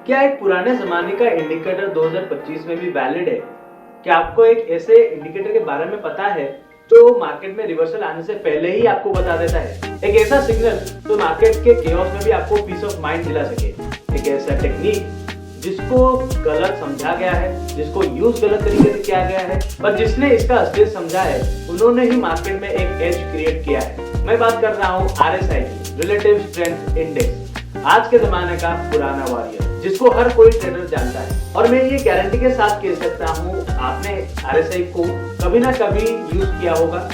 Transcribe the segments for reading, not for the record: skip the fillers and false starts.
क्या एक पुराने जमाने का इंडिकेटर 2025 में भी वैलिड है? क्या आपको एक ऐसे इंडिकेटर के बारे में पता है जो मार्केट में रिवर्सल आने से पहले ही आपको बता देता है? एक ऐसा सिग्नल जो मार्केट के केओस में भी आपको पीस ऑफ माइंड दिला सके। एक ऐसा टेक्निक जिसको गलत समझा गया है, जिसको यूज गलत तरीके से किया गया है, पर जिसने इसका असलियत समझा है उन्होंने ही मार्केट में एक एज क्रिएट किया है। मैं बात कर रहा हूँ RSI की, रिलेटिव स्ट्रेंथ इंडेक्स, आज के जमाने का पुराना वॉरियर, जिसको हर कोई ट्रेडर जानता है। और मैं ये गारंटी के साथ कह सकता हूँ, आपने RSI को कभी ना कभी यूज किया होगा,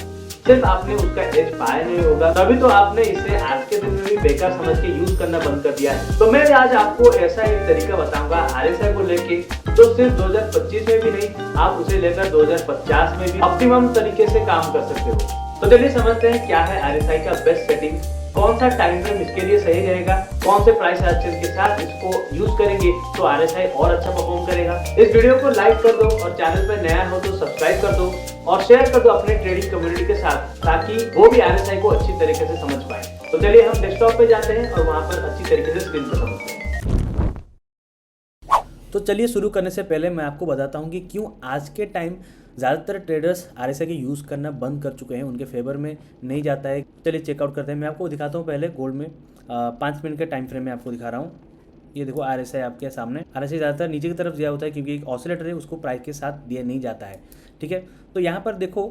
सिर्फ आपने उसका एज पाया नहीं होगा, तभी तो आपने इसे आज के दिन में भी बेकार समझ के यूज करना बंद कर दिया है। तो मैं आज आपको ऐसा एक तरीका बताऊंगा RSI को लेके, जो सिर्फ 2025 में भी नहीं, आप उसे लेकर 2050 में भी ऑप्टिमम तरीके से काम कर सकते हो। तो चलिए समझते हैं क्या है RSI का बेस्ट सेटिंग, कौन सा टाइम फ्रेम इसके लिए सही रहेगा, कौन से प्राइस एक्शन के साथ इसको यूज करेंगे तो RSI और अच्छा परफॉर्म करेगा। इस वीडियो को लाइक कर दो और चैनल पर नया हो तो सब्सक्राइब कर दो और शेयर कर दो अपने ट्रेडिंग कम्युनिटी के साथ, ताकि वो भी RSI को अच्छी तरीके से समझ पाए। तो चलिए हम डेस्कटॉप पे जाते हैं और वहां पर अच्छी तरीके से स्क्रीन पर समझते हैं। तो चलिए शुरू करने से पहले मैं आपको बताता हूँ कि क्यों आज के टाइम ज़्यादातर ट्रेडर्स RSI के यूज़ करना बंद कर चुके हैं, उनके फेवर में नहीं जाता है। चलिए चेकआउट करते हैं। मैं आपको दिखाता हूँ पहले गोल्ड में 5 मिनट के टाइम फ्रेम में आपको दिखा रहा हूँ। ये देखो RSI आपके सामने। RSI ज़्यादातर नीचे की तरफ दिया होता है क्योंकि एक ऑसिलेटर है, उसको प्राइस के साथ दिया नहीं जाता है। ठीक है, तो यहाँ पर देखो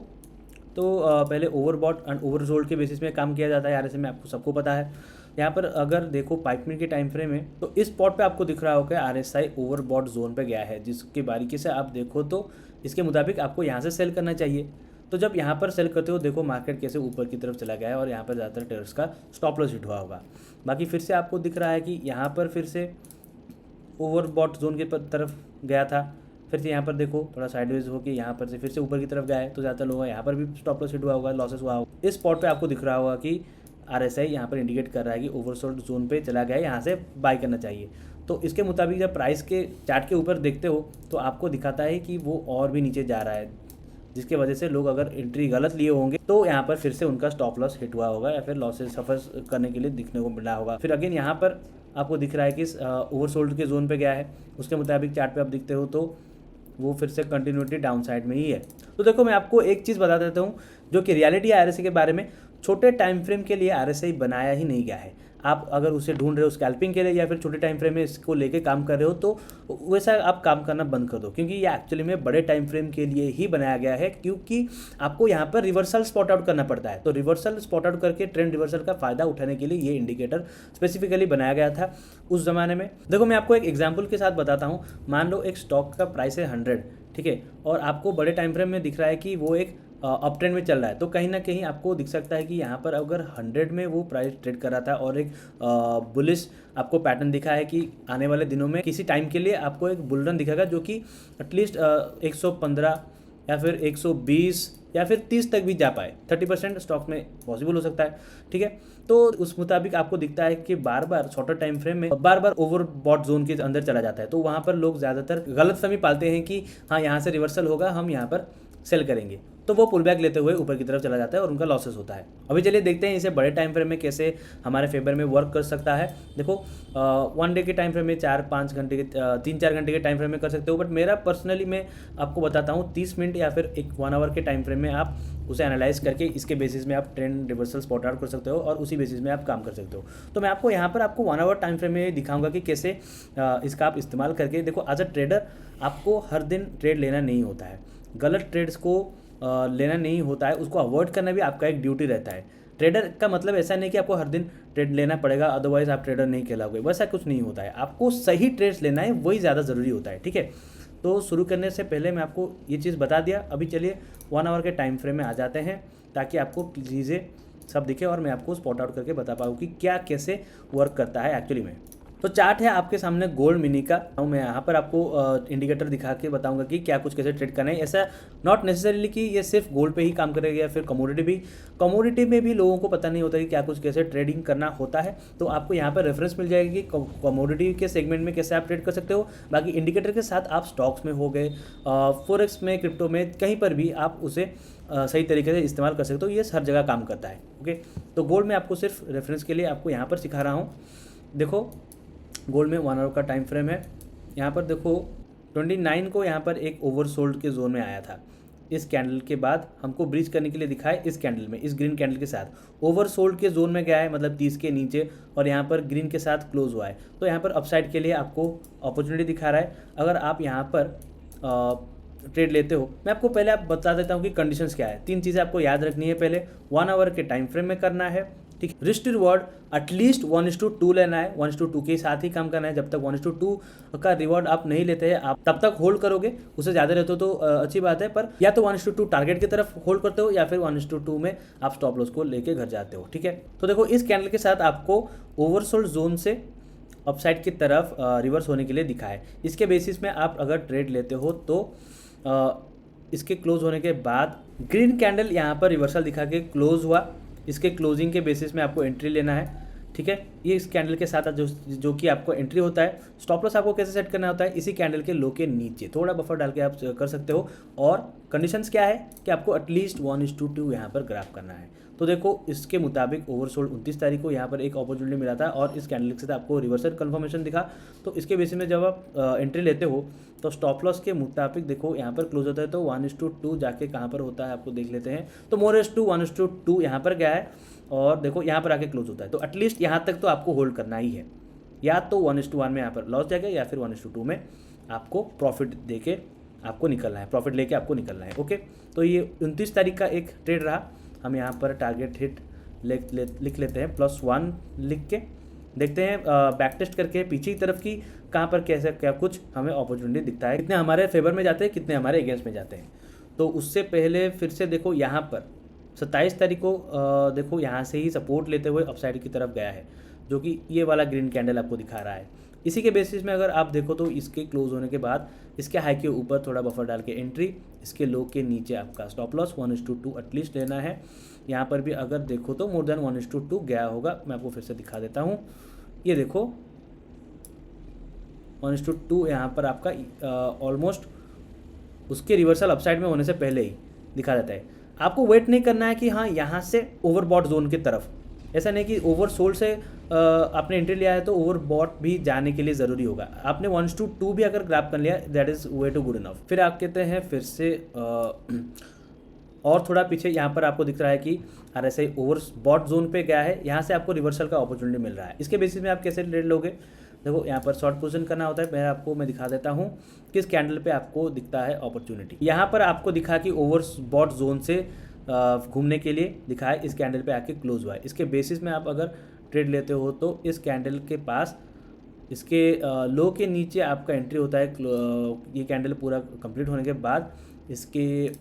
तो पहले ओवरबॉट एंड ओवरसोल्ड के बेसिस में काम किया जाता है RSI में, आपको सबको पता है। यहाँ पर अगर देखो 5 मिनट के टाइम फ्रेम में, तो इस स्पॉट पे आपको दिख रहा होगा RSI ओवरबॉट जोन पे गया है, जिसके बारीकी से आप देखो तो इसके मुताबिक आपको यहाँ से सेल करना चाहिए। तो जब यहाँ पर सेल करते हो देखो मार्केट कैसे ऊपर की तरफ चला गया है और यहाँ पर ज़्यादातर ट्रेडर्स का स्टॉप लॉस हिट हुआ होगा। बाकी फिर से आपको दिख रहा है कि यहाँ पर फिर से ओवरबॉट जोन के तरफ गया था, फिर से यहाँ पर देखो थोड़ा साइडवेज होकर यहाँ पर से फिर से ऊपर की तरफ गया है, तो ज़्यादातर लोग यहाँ पर भी स्टॉप लॉस हिट हुआ होगा, लॉसेस हुआ होगा। इस स्पॉट पे आपको दिख रहा होगा कि RSI यहाँ पर इंडिकेट कर रहा है कि ओवरसोल्ड जोन पे चला गया है, यहाँ से बाय करना चाहिए। तो इसके मुताबिक जब प्राइस के चार्ट के ऊपर देखते हो तो आपको दिखाता है कि वो और भी नीचे जा रहा है, जिसके वजह से लोग अगर एंट्री गलत लिए होंगे तो यहाँ पर फिर से उनका स्टॉप लॉस हिट हुआ होगा या फिर लॉसेस सफ़र करने के लिए दिखने को मिला होगा। फिर अगेन यहाँ पर आपको दिख रहा है कि ओवरसोल्ड के जोन पे गया है, उसके मुताबिक चार्ट पे आप दिखते हो तो वो फिर से कंटिन्यूटी डाउन साइड में ही है। तो देखो मैं आपको एक चीज़ बता देता हूँ जो कि रियलिटी है RSI के बारे में। छोटे टाइम फ्रेम के लिए RSI बनाया ही नहीं गया है। आप अगर उसे ढूंढ रहे हो स्कैल्पिंग के लिए या फिर छोटे टाइम फ्रेम में इसको लेके काम कर रहे हो तो वैसा आप काम करना बंद कर दो, क्योंकि ये एक्चुअली में बड़े टाइम फ्रेम के लिए ही बनाया गया है, क्योंकि आपको यहाँ पर रिवर्सल स्पॉट आउट करना पड़ता है। तो रिवर्सल स्पॉट आउट करके ट्रेंड रिवर्सल का फायदा उठाने के लिए ये इंडिकेटर स्पेसिफिकली बनाया गया था उस जमाने में। देखो मैं आपको एक एग्जाम्पल के साथ बताता हूँ। मान लो एक स्टॉक का प्राइस है 100, ठीक है, और आपको बड़े टाइम फ्रेम में दिख रहा है कि वो एक अप ट्रेंड में चल रहा है, तो कहीं ना कहीं आपको दिख सकता है कि यहाँ पर अगर 100 में वो प्राइस ट्रेड कर रहा था और एक बुलिश आपको पैटर्न दिखा है कि आने वाले दिनों में किसी टाइम के लिए आपको एक बुल रन दिखेगा जो कि एटलीस्ट 115 या फिर 120 या फिर 30 तक भी जा पाए। 30% स्टॉक में पॉसिबल हो सकता है। ठीक है, तो उस मुताबिक आपको दिखता है कि बार बार शॉर्टर टाइम फ्रेम में बार बार ओवरबॉट जोन के अंदर चला जाता है, तो वहाँ पर लोग ज़्यादातर गलत फहमी पालते हैं कि हाँ यहाँ से रिवर्सल होगा, हम यहाँ पर सेल करेंगे, तो वो पुल बैक लेते हुए ऊपर की तरफ चला जाता है और उनका लॉसेस होता है। अभी चलिए देखते हैं इसे बड़े टाइम फ्रेम में कैसे हमारे फेवर में वर्क कर सकता है। देखो 1 डे के टाइम फ्रेम में 4-5 घंटे के 3-4 घंटे के टाइम फ्रेम में कर सकते हो, बट मेरा पर्सनली मैं आपको बताता हूँ 30 मिनट या फिर 1 आवर के टाइम फ्रेम में आप उसे एनालाइज करके इसके बेसिस में आप ट्रेंड रिवर्सल स्पॉट आउट कर सकते हो और उसी बेसिस में आप काम कर सकते हो। तो मैं आपको यहाँ पर आपको 1 आवर टाइम फ्रेम में दिखाऊंगा कि कैसे इसका आप इस्तेमाल करके देखो। एज अ ट्रेडर आपको हर दिन ट्रेड लेना नहीं होता है, गलत ट्रेड्स को लेना नहीं होता है, उसको अवॉइड करना भी आपका एक ड्यूटी रहता है। ट्रेडर का मतलब ऐसा नहीं कि आपको हर दिन ट्रेड लेना पड़ेगा अदरवाइज आप ट्रेडर नहीं कहलाओगे, वैसा कुछ नहीं होता है। आपको सही ट्रेड्स लेना है, वही ज़्यादा ज़रूरी होता है। ठीक है, तो शुरू करने से पहले मैं आपको ये चीज़ बता दिया। अभी चलिए 1 आवर के टाइम फ्रेम में आ जाते हैं ताकि आपको चीज़ें सब दिखे और मैं आपको स्पॉट आउट करके बता पाऊँ कि क्या कैसे वर्क करता है एक्चुअली में। तो चार्ट है आपके सामने गोल्ड मिनी का, मैं यहाँ पर आपको इंडिकेटर दिखा के बताऊंगा कि क्या कुछ कैसे ट्रेड करना है। ऐसा नॉट नेसेसरीली कि ये सिर्फ गोल्ड पे ही काम करेगा या फिर कमोडिटी में भी लोगों को पता नहीं होता कि क्या कुछ कैसे ट्रेडिंग करना होता है। तो आपको यहाँ पर रेफरेंस मिल जाएगा कि कमोडिटी के सेगमेंट में कैसे आप ट्रेड कर सकते हो। बाकी इंडिकेटर के साथ आप स्टॉक्स में हो गए, फॉरेक्स में, क्रिप्टो में, कहीं पर भी आप उसे सही तरीके से इस्तेमाल कर सकते हो। ये हर जगह काम करता है। ओके, तो गोल्ड में आपको सिर्फ रेफरेंस के लिए आपको यहाँ पर सिखा रहा हूँ। देखो गोल्ड में 1 आवर का टाइम फ्रेम है। यहाँ पर देखो 29 को यहाँ पर एक ओवरसोल्ड के जोन में आया था। इस कैंडल के बाद हमको ब्रीच करने के लिए दिखा है इस कैंडल में, इस ग्रीन कैंडल के साथ ओवरसोल्ड के जोन में गया है, मतलब 30 के नीचे, और यहाँ पर ग्रीन के साथ क्लोज हुआ है। तो यहाँ पर अपसाइड के लिए आपको अपॉर्चुनिटी दिखा रहा है। अगर आप यहाँ पर ट्रेड लेते हो, मैं आपको पहले आप बता देता हूँ कि कंडीशंस क्या है। 3 चीज़ें आपको याद रखनी है। पहले 1 आवर के टाइम फ्रेम में करना है, ठीक। रिस्क टू रिवॉर्ड एटलीस्ट 1:2 लेना है, 1:2 के साथ ही काम करना है। जब तक 1:2 का रिवॉर्ड आप नहीं लेते हैं, आप तब तक होल्ड करोगे। उससे ज़्यादा रहते हो तो अच्छी बात है, पर या तो 1:2 टारगेट की तरफ होल्ड करते हो या फिर 1:2 में आप स्टॉप लॉस को लेके घर जाते हो, ठीक है। तो देखो इस कैंडल के साथ आपको ओवरसोल्ड जोन से अपसाइड की तरफ रिवर्स होने के लिए दिखा है। इसके बेसिस में आप अगर ट्रेड लेते हो तो इसके क्लोज होने के बाद ग्रीन कैंडल यहाँ पर रिवर्सल दिखा के क्लोज हुआ। इसके क्लोजिंग के बेसिस में आपको एंट्री लेना है, ठीक है। ये इस कैंडल के साथ जो कि आपको एंट्री होता है। स्टॉप लॉस आपको कैसे सेट करना होता है, इसी कैंडल के लो के नीचे थोड़ा बफर डाल के आप कर सकते हो। और कंडीशंस क्या है कि आपको एटलीस्ट 1:2 यहाँ पर ग्राफ करना है। तो देखो इसके मुताबिक ओवरसोल्ड 29 तारीख को यहाँ पर एक अपॉर्चुनिटी मिला था और इस कैंडल के साथ आपको रिवर्सल कंफर्मेशन दिखा। तो इसके बेसिस में जब आप एंट्री लेते हो तो स्टॉप लॉस के मुताबिक देखो यहाँ पर क्लोज होता है तो 1:2 जाके कहाँ पर होता है आपको देख लेते हैं। तो मोरेस टू 1:2 यहाँ पर गया है और देखो यहाँ पर आके क्लोज होता है। तो एटलीस्ट यहाँ तक तो आपको होल्ड करना ही है। या तो 1:1 में यहाँ पर लॉस जाएगा या फिर 1:2 में आपको प्रॉफिट दे के आपको निकलना है, प्रॉफिट लेके आपको निकलना है। ओके, तो ये 29 तारीख का एक ट्रेड रहा। हम यहाँ पर टारगेट हिट लिख लेते हैं +1 लिख के देखते हैं बैक टेस्ट करके पीछे की तरफ की कहाँ पर कैसे क्या कुछ हमें अपॉर्चुनिटी दिखता है, कितने हमारे फेवर में जाते हैं, कितने हमारे अगेंस्ट में जाते हैं। तो उससे पहले फिर से देखो यहाँ पर 27 तारीख को देखो यहाँ से ही सपोर्ट लेते हुए अपसाइड की तरफ गया है, जो कि ये वाला ग्रीन कैंडल आपको दिखा रहा है। इसी के बेसिस में अगर आप देखो तो इसके क्लोज होने के बाद इसके हाई के ऊपर थोड़ा बफर डाल के एंट्री, इसके लो के नीचे आपका स्टॉप लॉस 1:2 एटलीस्ट लेना है। यहाँ पर भी अगर देखो तो मोर देन 1:2 गया होगा। मैं आपको फिर से दिखा देता हूँ, ये देखो 1:2 यहाँ पर आपका ऑलमोस्ट उसके रिवर्सल अपसाइड में होने से पहले ही दिखा देता है। आपको वेट नहीं करना है कि हाँ यहाँ से ओवरबॉट जोन की तरफ, ऐसा नहीं कि ओवरसोल्ड से आपने एंट्री लिया है तो ओवरबॉट भी जाने के लिए ज़रूरी होगा। आपने 1:2 भी अगर ग्रैब कर लिया, that is way too good enough. फिर आप कहते हैं फिर से और थोड़ा पीछे यहाँ पर आपको दिख रहा है कि RSI ओवरबॉट जोन पे गया है, यहाँ से आपको रिवर्सल का अपॉर्चुनिटी मिल रहा है। इसके बेसिस में आप कैसे ट्रेड लोगे, देखो यहाँ पर शॉर्ट पोजीशन करना होता है। मैं दिखा देता हूँ किस कैंडल पे आपको दिखता है अपॉर्चुनिटी। यहाँ पर आपको दिखा कि ओवरबॉट जोन से घूमने के लिए दिखा है, इस कैंडल पे आके क्लोज हुआ है। इसके बेसिस में आप अगर ट्रेड लेते हो तो इस कैंडल के पास इसके लो के नीचे आपका एंट्री होता है। ये कैंडल पूरा कंप्लीट होने के बाद इसके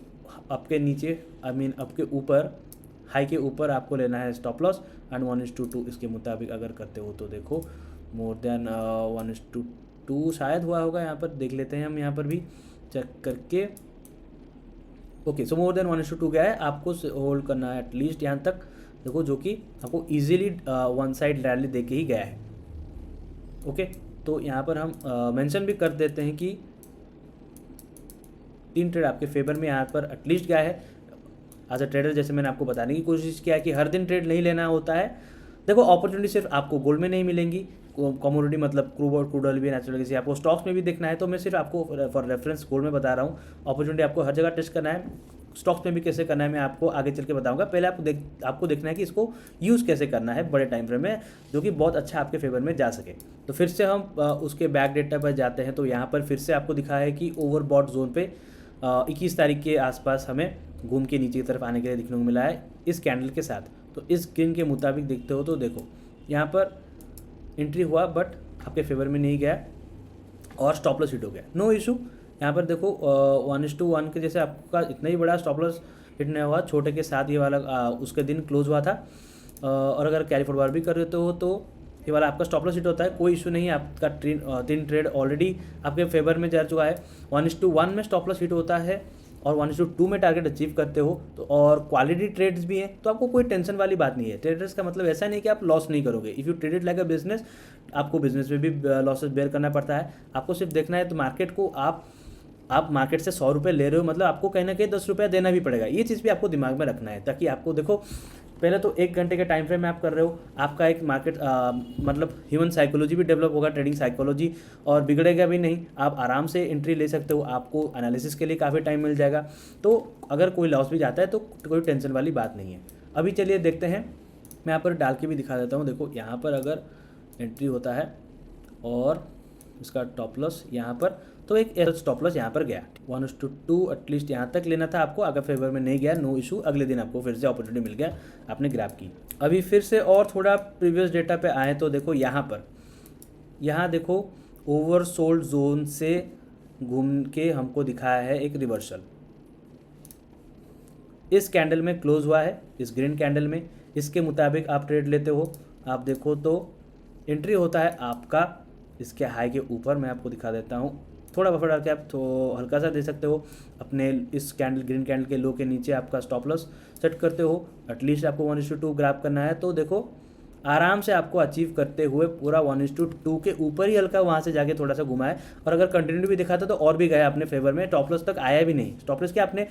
आपके नीचे आपके ऊपर हाई के ऊपर आपको लेना है स्टॉप लॉस एंड 1:2 इसके मुताबिक अगर करते हो तो देखो मोर देन 1:2 शायद हुआ होगा। यहाँ पर देख लेते हैं हम, यहाँ पर भी चेक करके। ओके, सो मोर देन 1:2 गया है, आपको होल्ड करना है एटलीस्ट यहाँ तक देखो, जो कि आपको इजीली वन साइड रैली दे के ही गया है। ओके, तो यहाँ पर हम मेंशन भी कर देते हैं कि 3 ट्रेड आपके फेवर में यहाँ पर एटलीस्ट गया है। एज अ ट्रेडर जैसे मैंने आपको बताने की कोशिश किया है कि हर दिन ट्रेड नहीं लेना होता है। देखो अपॉर्चुनिटी सिर्फ आपको गोल्ड में नहीं मिलेंगी, कमोडिटी मतलब क्रूड ऑयल भी, नेचुरल गैस, आपको स्टॉक्स में भी देखना है। तो मैं सिर्फ आपको फॉर रेफरेंस गोल्ड में बता रहा हूँ। अपॉर्चुनिटी आपको हर जगह टेस्ट करना है, स्टॉक्स में भी कैसे करना है मैं आपको आगे चल के बताऊंगा। पहले आपको देखना है कि इसको यूज़ कैसे करना है बड़े टाइम फ्रेम में, जो कि बहुत अच्छा आपके फेवर में जा सके। तो फिर से हम उसके बैक डेटा पर जाते हैं। तो यहाँ पर फिर से आपको दिखा है कि ओवरबॉट जोन पे 21 तारीख के आसपास हमें घूम के नीचे की तरफ आने के लिए दिखने को मिला है इस कैंडल के साथ। तो इस ग्रीन के मुताबिक देखते हो तो देखो यहाँ पर एंट्री हुआ बट आपके फेवर में नहीं गया और स्टॉप लॉस हिट हो गया, नो इशू। यहाँ पर देखो 1:1 के जैसे आपका इतना ही बड़ा स्टॉप लॉस हिट नहीं हुआ, छोटे के साथ ये वाला उसके दिन क्लोज हुआ था। और अगर कैरी फॉरवर्ड भी कर रहे हो तो ये वाला आपका स्टॉप लॉस हिट होता है, कोई इशू नहीं है। आपका 3 ट्रेड ऑलरेडी आपके फेवर में जा चुका है। 1:1 में स्टॉप लॉस हिट होता है और 1:2 में टारगेट अचीव करते हो तो, और क्वालिटी ट्रेड्स भी हैं, तो आपको कोई टेंशन वाली बात नहीं है। ट्रेडर्स का मतलब ऐसा नहीं कि आप लॉस नहीं करोगे। If you traded like a business, आपको बिजनेस में भी लॉसेस बेयर करना पड़ता है। आपको सिर्फ देखना है तो मार्केट को आप मार्केट से 100 रुपये ले रहे हो, मतलब आपको कहीं ना कहीं 10 रुपया देना भी पड़ेगा। ये चीज़ भी आपको दिमाग में रखना है, ताकि आपको देखो पहले तो 1 घंटे के टाइम फ्रेम में आप कर रहे हो, आपका एक मार्केट मतलब ह्यूमन साइकोलॉजी भी डेवलप होगा, ट्रेडिंग साइकोलॉजी, और बिगड़ेगा भी नहीं। आप आराम से एंट्री ले सकते हो, आपको एनालिसिस के लिए काफ़ी टाइम मिल जाएगा। तो अगर कोई लॉस भी जाता है तो कोई टेंशन वाली बात नहीं है। अभी चलिए देखते हैं, मैं यहाँ पर डाल के भी दिखा देता हूँ। देखो यहाँ पर अगर एंट्री होता है और इसका टॉप लॉस यहाँ पर, तो एक एरर स्टॉप लॉस यहाँ पर गया 1:2 एटलीस्ट यहाँ तक लेना था आपको। अगर फेवर में नहीं गया, नो इशू, अगले दिन आपको फिर से अपॉर्चुनिटी मिल गया, आपने ग्रैब की। अभी फिर से और थोड़ा प्रीवियस डेटा पे आए तो देखो यहाँ पर, यहाँ देखो ओवरसोल्ड जोन से घूम के हमको दिखाया है एक रिवर्सल। इस कैंडल में क्लोज हुआ है, इस ग्रीन कैंडल में, इसके मुताबिक आप ट्रेड लेते हो। आप देखो तो एंट्री होता है आपका इसके हाई के ऊपर, मैं आपको दिखा देता हूँ, थोड़ा बफर डाल के आप तो हल्का सा दे सकते हो। अपने इस कैंडल, ग्रीन कैंडल के लो के नीचे आपका स्टॉप लॉस सेट करते हो। एटलीस्ट आपको 1:2 ग्रैब करना है, तो देखो आराम से आपको अचीव करते हुए पूरा 1:2 के ऊपर ही हल्का वहाँ से जाके थोड़ा सा घुमाए, और अगर कंटिन्यू भी दिखाता तो और भी गया अपने फेवर में, टॉप लॉस तक आया भी नहीं। स्टॉप लॉस के आपने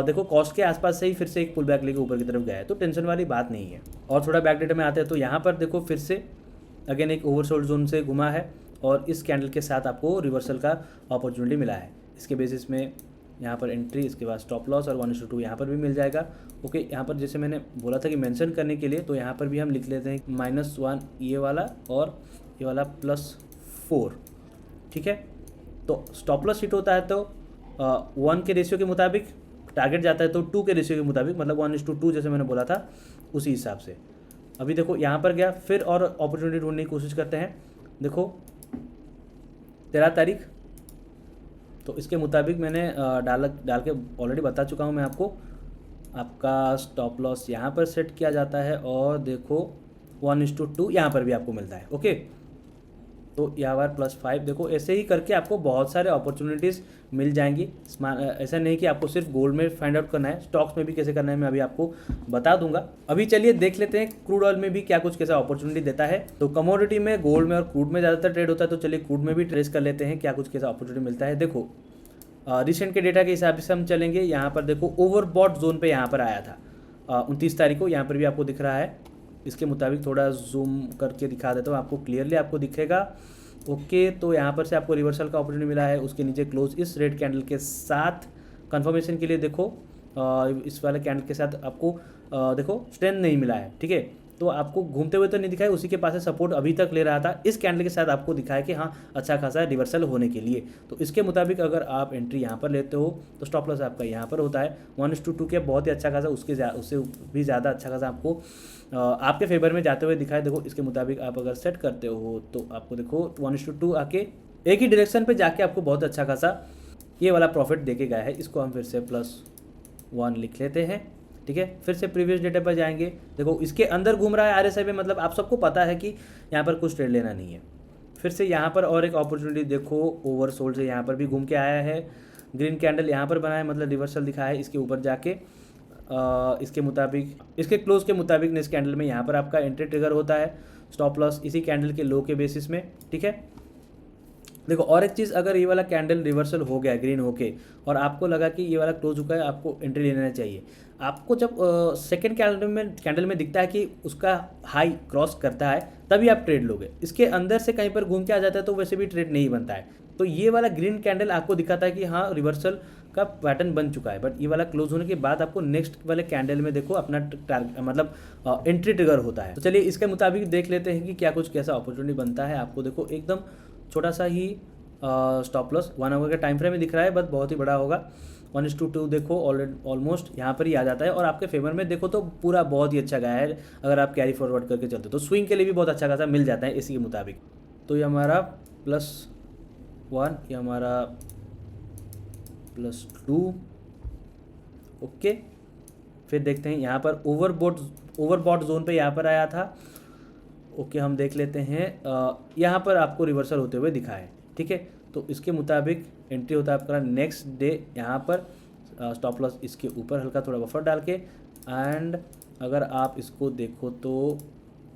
देखो कॉस्ट के आसपास से ही फिर से एक पुल बैक लेके ऊपर की तरफ गया है, तो टेंशन वाली बात नहीं है। और थोड़ा बैक डेटा में आते हैं तो यहाँ पर देखो फिर से अगेन एक ओवरसोल्ड जोन से घुमा है, और इस कैंडल के साथ आपको रिवर्सल का अपॉर्चुनिटी मिला है। इसके बेसिस में यहाँ पर एंट्री, इसके बाद स्टॉप लॉस, और 1:2 यहाँ पर भी मिल जाएगा। ओके, यहाँ पर जैसे मैंने बोला था कि मेंशन करने के लिए, तो यहाँ पर भी हम लिख लेते हैं -1 ये वाला और ये वाला +4, ठीक है। तो स्टॉप लॉस हिट होता है तो 1 के रेशियो के मुताबिक, टारगेट जाता है तो 2 के रेशियो के मुताबिक, मतलब 1:2 जैसे मैंने बोला था उसी हिसाब से। अभी देखो यहाँ पर गया, फिर और अपॉर्चुनिटी ढूंढने की कोशिश करते हैं। देखो 13 तारीख, तो इसके मुताबिक मैंने डाल के ऑलरेडी बता चुका हूँ मैं आपको। आपका स्टॉप लॉस यहाँ पर सेट किया जाता है, और देखो 1:2 यहाँ पर भी आपको मिलता है। ओके, तो यहाँ बार +5, देखो ऐसे ही करके आपको बहुत सारे अपॉर्चुनिटीज़ मिल जाएंगी। ऐसा नहीं कि आपको सिर्फ गोल्ड में फाइंड आउट करना है, स्टॉक्स में भी कैसे करना है मैं अभी आपको बता दूंगा। अभी चलिए देख लेते हैं क्रूड ऑयल में भी क्या कुछ कैसा अपॉर्चुनिटी देता है। तो कमोडिटी में, गोल्ड में और क्रूड में ज़्यादातर ट्रेड होता है, तो चलिए क्रूड में भी ट्रेस कर लेते हैं क्या कुछ कैसा अपॉर्चुनिटी मिलता है। देखो रिसेंट के डेटा के हिसाब से हम चलेंगे। यहाँ पर देखो ओवरबॉट जोन पे यहाँ पर आया था 29 तारीख को, यहाँ पर भी आपको दिख रहा है। इसके मुताबिक थोड़ा जूम करके दिखा देता हूँ आपको, क्लियरली आपको दिखेगा। ओके, तो यहाँ पर से आपको रिवर्सल का अपॉर्चुनिटी मिला है। उसके नीचे क्लोज इस रेड कैंडल के साथ, कंफर्मेशन के लिए देखो इस वाले कैंडल के साथ आपको देखो स्ट्रेंथ नहीं मिला है, ठीक है। तो आपको घूमते हुए तो नहीं दिखाया, उसी के पास से सपोर्ट अभी तक ले रहा था। इस कैंडल के साथ आपको दिखाया कि हाँ अच्छा खासा रिवर्सल होने के लिए, तो इसके मुताबिक अगर आप एंट्री यहाँ पर लेते हो तो स्टॉप लॉस आपका यहाँ पर होता है 1:2 के, बहुत ही अच्छा खासा, उससे भी ज़्यादा अच्छा खासा आपको आपके फेवर में जाते हुए दिखाए। देखो इसके मुताबिक आप अगर सेट करते हो तो आपको देखो 1:2 आके एक ही डायरेक्शन पे जाके आपको बहुत अच्छा खासा ये वाला प्रॉफिट दे के गया है। इसको हम फिर से +1 लिख लेते हैं, ठीक है। फिर से प्रीवियस डेटा पर जाएंगे। देखो इसके अंदर घूम रहा है आरएसआई में, मतलब आप सबको पता है कि यहाँ पर कुछ ट्रेड लेना नहीं है। फिर से यहाँ पर और एक अपॉर्चुनिटी देखो, ओवरसोल्ड से यहाँ पर भी घूम के आया है। ग्रीन कैंडल यहाँ पर बना है, मतलब रिवर्सल दिखाया है। इसके ऊपर जाके इसके मुताबिक, इसके क्लोज के मुताबिक इस कैंडल में यहाँ पर आपका एंट्री ट्रिगर होता है। स्टॉप लॉस इसी कैंडल के लो के बेसिस में, ठीक है। देखो और एक चीज़, अगर ये वाला कैंडल रिवर्सल हो गया ग्रीन होके और आपको लगा कि ये वाला क्लोज हुआ है, आपको एंट्री लेना चाहिए। आपको जब सेकंड कैंडल में दिखता है कि उसका हाई क्रॉस करता है, तभी आप ट्रेड लोगे। इसके अंदर से कहीं पर घूम के आ जाता है तो वैसे भी ट्रेड नहीं बनता है। तो ये वाला ग्रीन कैंडल आपको दिखाता है कि हाँ रिवर्सल का पैटर्न बन चुका है, बट ये वाला क्लोज होने के बाद आपको नेक्स्ट वाले कैंडल में देखो अपना मतलब एंट्री ट्रिगर होता है। तो चलिए इसके मुताबिक देख लेते हैं कि क्या कुछ कैसा अपॉर्चुनिटी बनता है। आपको देखो एकदम छोटा सा ही स्टॉप लॉस 1 आवर के टाइम फ्रेम में दिख रहा है, बट बहुत ही बड़ा होगा। 1:2 देखो ऑलमोस्ट यहाँ पर ही आ जाता है, और आपके फेवर में देखो तो पूरा बहुत ही अच्छा गया है। अगर आप कैरी फॉरवर्ड करके चलते तो स्विंग के लिए भी बहुत अच्छा खासा मिल जाता है इसी के मुताबिक। तो ये हमारा +1, ये हमारा +2। ओके, फिर देखते हैं यहाँ पर ओवरबॉट जोन पे यहाँ पर आया था। ओके, हम देख लेते हैं यहाँ पर आपको रिवर्सल होते हुए दिखा है, ठीक है। तो इसके मुताबिक एंट्री होता है आपका नेक्स्ट डे यहाँ पर। स्टॉप लॉस इसके ऊपर हल्का थोड़ा बफर डाल के, एंड अगर आप इसको देखो तो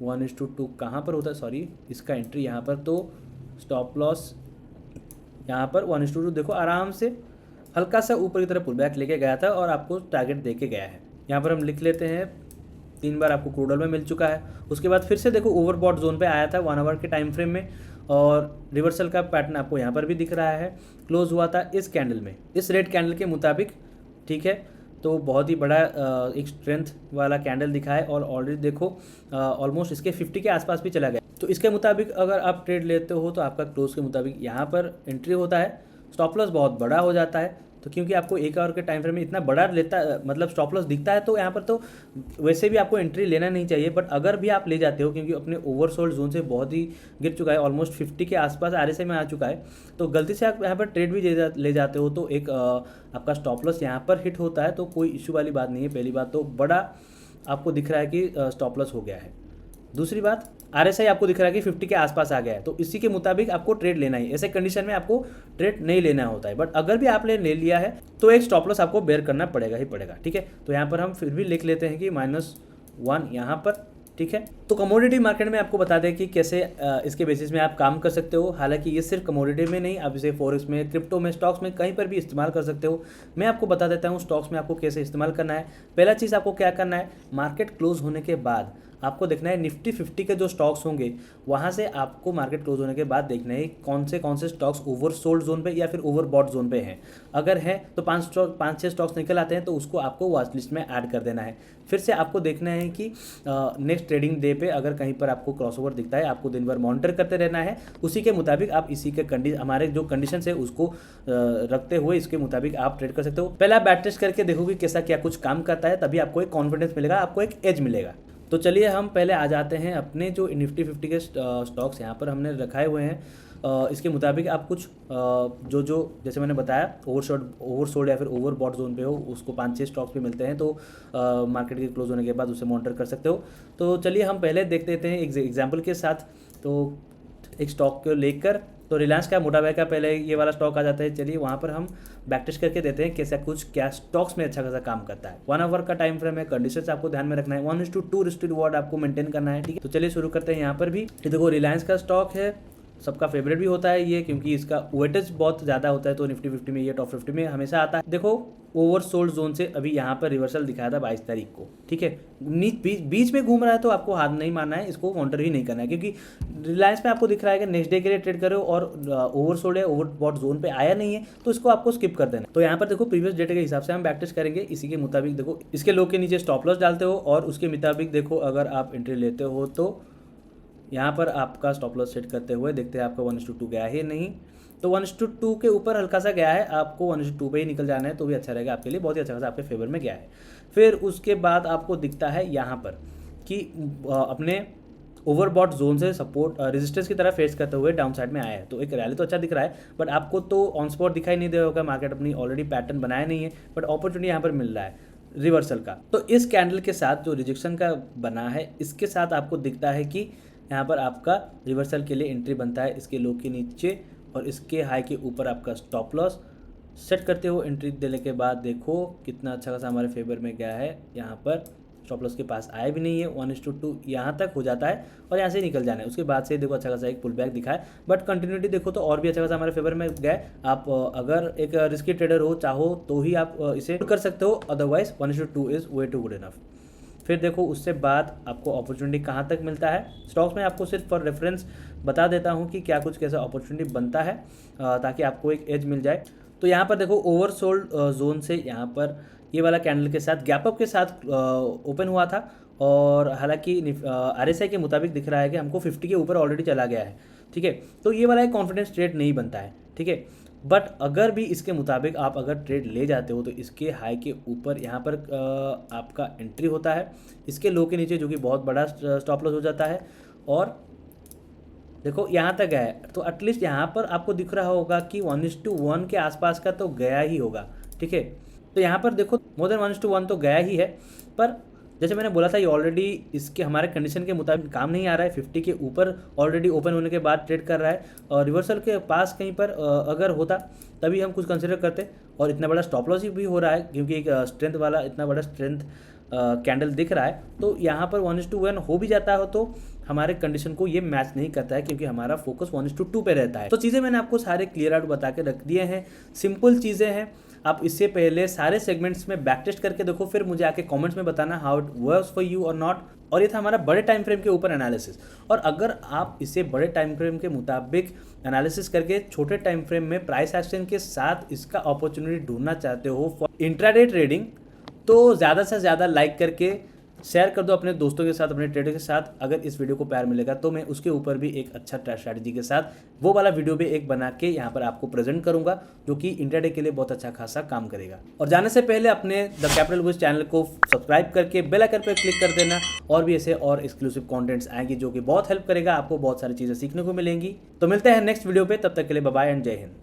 1:2 कहाँ पर होता है, सॉरी इसका एंट्री यहाँ पर। तो स्टॉप लॉस यहाँ पर 1:2 देखो आराम से हल्का सा ऊपर की तरफ पुल बैक लेके गया था और आपको टारगेट दे के गया है। यहाँ पर हम लिख लेते हैं 3 बार आपको क्रूड ऑयल में मिल चुका है। उसके बाद फिर से देखो ओवरबॉट जोन पे आया था 1 आवर के टाइम फ्रेम में, और रिवर्सल का पैटर्न आपको यहाँ पर भी दिख रहा है। क्लोज हुआ था इस कैंडल में, इस रेड कैंडल के मुताबिक, ठीक है। तो बहुत ही बड़ा एक स्ट्रेंथ वाला कैंडल दिखा है, और ऑलरेडी देखो ऑलमोस्ट इसके 50 के आसपास भी चला गया। तो इसके मुताबिक अगर आप ट्रेड लेते हो तो आपका क्लोज के मुताबिक यहाँ पर एंट्री होता है, स्टॉप लॉस बहुत बड़ा हो जाता है। तो क्योंकि आपको 1 आवर के टाइम फ्रेम में इतना बड़ा मतलब स्टॉप लॉस दिखता है, तो यहाँ पर तो वैसे भी आपको एंट्री लेना नहीं चाहिए। बट अगर भी आप ले जाते हो, क्योंकि अपने ओवरसोल्ड जोन से बहुत ही गिर चुका है, ऑलमोस्ट 50 के आसपास RSI में आ चुका है, तो गलती से आप यहाँ पर ट्रेड भी ले जाते हो तो एक आपका स्टॉप लॉस यहाँ पर हिट होता है, तो कोई इशू वाली बात नहीं है। पहली बात तो बड़ा आपको दिख रहा है कि स्टॉप लॉस हो गया है। दूसरी बात, RSI आपको दिख रहा है कि 50 के आसपास आ गया है, तो इसी के मुताबिक आपको ट्रेड लेना है। ऐसे कंडीशन में आपको ट्रेड नहीं लेना होता है, बट अगर भी आपने ले लिया है तो एक स्टॉप लॉस आपको बेयर करना पड़ेगा ही पड़ेगा, ठीक है। तो यहाँ पर हम फिर भी लिख लेते हैं कि -1 यहाँ पर, ठीक है। तो कमोडिटी मार्केट में आपको बता दें कि कैसे इसके बेसिस में आप काम कर सकते हो। हालांकि ये सिर्फ कमोडिटी में नहीं, आप इसे फॉरेक्स में, क्रिप्टो में, स्टॉक्स में, कहीं पर भी इस्तेमाल कर सकते हो। मैं आपको बता देता हूँ स्टॉक्स में आपको कैसे इस्तेमाल करना है। पहला चीज़ आपको क्या करना है, मार्केट क्लोज होने के बाद आपको देखना है निफ्टी 50 के जो स्टॉक्स होंगे वहाँ से आपको मार्केट क्लोज होने के बाद देखना है कौन से स्टॉक्स ओवरसोल्ड जोन पे या फिर ओवरबॉट जोन पे हैं। अगर है तो 5-6 स्टॉक्स निकल आते हैं तो उसको आपको वॉच लिस्ट में ऐड कर देना है। फिर से आपको देखना है कि नेक्स्ट ट्रेडिंग डे पे अगर कहीं पर आपको क्रॉसओवर दिखता है, आपको दिन भर मॉनिटर करते रहना है। उसी के मुताबिक आप इसी के हमारे जो कंडीशन है उसको रखते हुए इसके मुताबिक आप ट्रेड कर सकते हो। पहले आप बैक टेस्ट करके देखोगे कैसा क्या कुछ काम करता है, तभी आपको एक कॉन्फिडेंस मिलेगा, आपको एक एज मिलेगा। तो चलिए हम पहले आ जाते हैं अपने जो निफ्टी 50 के स्टॉक्स यहाँ पर हमने रखाए हुए हैं। इसके मुताबिक आप कुछ जो जैसे मैंने बताया ओवरसोल्ड या फिर ओवरबॉट जोन पे हो उसको 5-6 स्टॉक्स भी मिलते हैं, तो मार्केट के क्लोज होने के बाद उसे मॉनिटर कर सकते हो। तो चलिए हम पहले देख लेते हैं एग्जाम्पल के साथ। तो एक स्टॉक को लेकर, तो रिलायंस का मोटा भाई का पहले ये वाला स्टॉक आ जाता है। चलिए वहाँ पर हम बैक टेस्ट करके देते हैं कैसा कुछ क्या स्टॉक्स में अच्छा खासा काम करता है। 1 आवर का टाइम फ्रेम है, कंडीशंस आपको ध्यान में रखना है, 1:2 रिस्क रिवॉर्ड आपको मेंटेन करना है, ठीक है। तो चलिए शुरू करते हैं। यहाँ पर भी देखो रिलायंस का स्टॉक है, सबका फेवरेट भी होता है ये, क्योंकि इसका वेटेज बहुत ज़्यादा होता है, तो निफ्टी 50 में ये टॉप 50 में हमेशा आता है। देखो ओवरसोल्ड जोन से अभी यहाँ पर रिवर्सल दिखाया था 22 तारीख को, ठीक है। बीच में घूम रहा है तो आपको हाथ नहीं मारना है, इसको मॉनिटर ही नहीं करना है, क्योंकि रिलायंस में आपको दिख रहा है कि नेक्स्ट डे के लिए ट्रेड करो और ओवरसोल्ड है, ओवरबॉट जोन पे आया नहीं है, तो इसको आपको स्किप कर देना। तो यहाँ पर देखो प्रीवियस डेटा के हिसाब से हम बैक टेस्ट करेंगे, इसी के मुताबिक देखो इसके लो के नीचे स्टॉप लॉस डालते हो और उसके मुताबिक देखो अगर आप एंट्री लेते हो तो यहाँ पर आपका स्टॉप लॉस सेट करते हुए देखते हैं आपका 1:2 गया है नहीं, तो 1:2 के ऊपर हल्का सा गया है, आपको 1:2 पे ही निकल जाना है तो भी अच्छा रहेगा आपके लिए, बहुत ही अच्छा खासा आपके फेवर में गया है। फिर उसके बाद आपको दिखता है यहाँ पर कि अपने ओवरबॉट जोन से सपोर्ट रेजिस्टेंस की तरह फेस करते हुए डाउन साइड में आया है, तो एक रैली तो अच्छा दिख रहा है, बट आपको तो ऑन स्पॉट दिखाई नहीं दे होगा, मार्केट अपनी ऑलरेडी पैटर्न बनाया नहीं है, बट अपॉर्चुनिटी यहाँ पर मिल रहा है रिवर्सल का। तो इस कैंडल के साथ जो रिजेक्शन का बना है, इसके साथ आपको दिखता है कि यहाँ पर आपका रिवर्सल के लिए एंट्री बनता है इसके लो के नीचे और इसके हाई के ऊपर आपका स्टॉप लॉस सेट करते हो। एंट्री देने के बाद देखो कितना अच्छा खासा हमारे फेवर में गया है, यहाँ पर स्टॉप लॉस के पास आया भी नहीं है, 1:2 यहाँ तक हो जाता है और यहाँ से निकल जाना है। उसके बाद से देखो अच्छा खासा एक पुल बैक दिखा है, बट कंटिन्यूटी देखो तो और भी अच्छा खासा हमारे फेवर में गया है। आप अगर एक रिस्की ट्रेडर हो चाहो तो ही आप इसे कर सकते हो, otherwise 1:2 is way too good enough. फिर देखो उससे बाद आपको अपॉर्चुनिटी कहाँ तक मिलता है। स्टॉक्स में आपको सिर्फ फॉर रेफरेंस बता देता हूँ कि क्या कुछ कैसा अपॉर्चुनिटी बनता है ताकि आपको एक एज मिल जाए। तो यहाँ पर देखो ओवरसोल्ड जोन से यहाँ पर ये वाला कैंडल के साथ गैप अप के साथ ओपन हुआ था और हालांकि RSI के मुताबिक दिख रहा है कि हमको 50 के ऊपर ऑलरेडी चला गया है, ठीक है। तो ये वाला एक कॉन्फिडेंस ट्रेड नहीं बनता है, ठीक है। बट अगर भी इसके मुताबिक आप अगर ट्रेड ले जाते हो तो इसके हाई के ऊपर यहाँ पर आपका एंट्री होता है, इसके लो के नीचे जो कि बहुत बड़ा स्टॉप लॉस हो जाता है और देखो यहाँ तक गया है, तो एटलीस्ट यहाँ पर आपको दिख रहा होगा कि 1:1 के आसपास का तो गया ही होगा, ठीक है। तो यहाँ पर देखो मोर देन 1:1 तो गया ही है, पर जैसे मैंने बोला था ये ऑलरेडी इसके हमारे कंडीशन के मुताबिक काम नहीं आ रहा है। 50 के ऊपर ऑलरेडी ओपन होने के बाद ट्रेड कर रहा है और रिवर्सल के पास कहीं पर अगर होता तभी हम कुछ कंसिडर करते, और इतना बड़ा स्टॉप लॉस भी हो रहा है क्योंकि एक स्ट्रेंथ वाला इतना बड़ा स्ट्रेंथ कैंडल दिख रहा है, तो यहाँ पर 1:1 हो भी जाता हो तो हमारे कंडीशन को ये मैच नहीं करता है क्योंकि हमारा फोकस 1:2 पे रहता है। तो चीज़ें मैंने आपको सारे क्लियर आउट बता के रख दिए हैं, सिंपल चीज़ें हैं। आप इससे पहले सारे सेगमेंट्स में बैक टेस्ट करके देखो, फिर मुझे आके कमेंट्स में बताना how it works for you और नॉट। और ये था हमारा बड़े टाइम फ्रेम के ऊपर एनालिसिस। और अगर आप इसे बड़े टाइम फ्रेम के मुताबिक एनालिसिस करके छोटे टाइम फ्रेम में प्राइस एक्शन के साथ इसका अपॉर्चुनिटी ढूंढना चाहते हो फॉर इंट्राडे ट्रेडिंग, तो ज़्यादा से ज़्यादा लाइक करके शेयर कर दो अपने दोस्तों के साथ, अपने ट्रेडर के साथ। अगर इस वीडियो को प्यार मिलेगा तो मैं उसके ऊपर भी एक अच्छा स्ट्रैटेजी के साथ वो वाला वीडियो भी एक बना के यहाँ पर आपको प्रेजेंट करूंगा, जो कि इंट्राडे के लिए बहुत अच्छा खासा काम करेगा। और जाने से पहले अपने द कैपिटल बुल्स चैनल को सब्सक्राइब करके बेल आइकन पर क्लिक कर देना, और भी ऐसे और एक्सक्लूसिव कॉन्टेंट्स आएंगे जो कि बहुत हेल्प करेगा, आपको बहुत सारी चीज़ें सीखने को मिलेंगी। तो मिलते हैं नेक्स्ट वीडियो पे, तब तक के लिए बाय बाय एंड जय हिंद।